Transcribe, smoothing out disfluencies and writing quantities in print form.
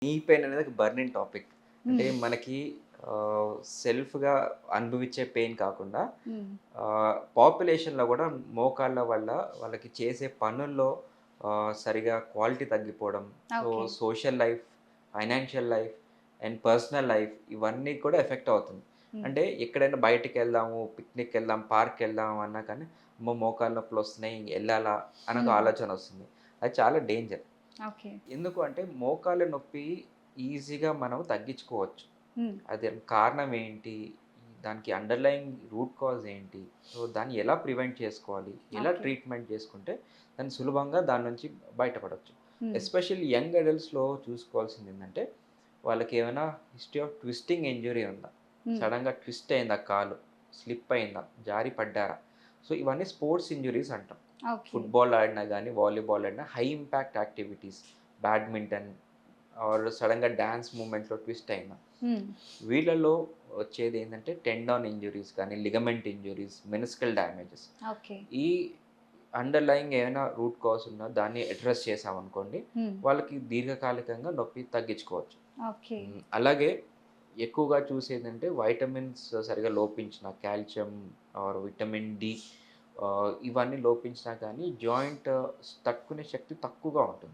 Knee pain అనేది ఒక burning topic. అంటే హ్మ్. మనకి సెల్ఫ్‌గా అనుభవించే పెయిన్ కాకుండా హ్మ్. పాపులేషన్‌లో గూడా మోకాళ్ళ వల్ల వాళ్ళకి చేసే పనుల్లో సరిగా క్వాలిటీ తగ్గిపోవడం. So, okay. Social life, financial life and personal life ఇవన్నీ కూడా ఎఫెక్ట్ అవుతుంది. హ్మ్. అంటే ఎక్కడైనా బయటికెళ్దాము, పిక్నిక్‌కెళ్దాం, పార్క్‌కెళ్దాం అన్నా కానీ, అమ్మో! మోకాళ్ళ నొప్పులొస్తున్నాయి ఎళ్ళాలా అని ఒక హ్మ్. ఆలోచనొస్తుంది. అది చాలా డేంజర్. ఓకే. ఎందుకు అంటే మోకాళ్ళ నొప్పి ఈజీగా మనం తగ్గించుకోవచ్చు. హ్మ్. అది కారణం ఏంటి? దానికి అండర్‌లయింగ్ రూట్ కాజ్ ఏంటి? సో, దాన్ని ఎలా ప్రివెంట్ చేసుకోవాలి? ఎలా ఓకే. ట్రీట్మెంట్ చేసుకుంటే దాన్ని సులభంగా దాని నుంచి బయటపడొచ్చు. హ్మ్. ఎస్పెషల్లీ యంగ్ అడల్ట్స్‌లో చూసుకోవాల్సిందేంటంటే వాళ్ళకేమైనా హిస్టరీ ఆఫ్ ట్విస్టింగ్ ఇంజ్యూరీ ఉందా? హ్మ్. సడెన్‌గా ట్విస్ట్ అయిందా కాలు? స్లిప్ అయిందా? జారి పడ్డారా? సో, ఇవన్నీ స్పోర్ట్స్ ఇంజ్యూరీస్ అంటాం. ఓకే. ఫుట్‌బాల్ ఆడినా గానీ, వాలీబాల్ ఆడినా high impact activities badminton or సడెన్‌గా డాన్స్ మూవ్‌మెంట్‌లో ట్విస్ట్ అయిందా? హ్మ్. వీళ్ళలో వచ్చేదేంటంటే టెండాన్ ఇంజ్యూరీస్ కానీ, ligament injuries, meniscal damages. Okay. ఈ అండర్‌లయింగ్ ఏమైనా రూట్ కాజ్ ఉన్నా దాన్ని అడ్రెస్ చేశామనుకోండి, హ్మ్. వాళ్ళకి దీర్ఘకాలికంగా నొప్పి తగ్గించుకోవచ్చు. ఓకే. అలాగే ఎక్కువగా చూసేదంటే వైటమిన్స్ సరిగ్గా లోపించిన కాల్షియం ఆర్ విటమిన్ డి ఇవన్నీ లోపించినా కానీ జాయింట్ తట్టుకునే శక్తి తక్కువగా ఉంటుంది.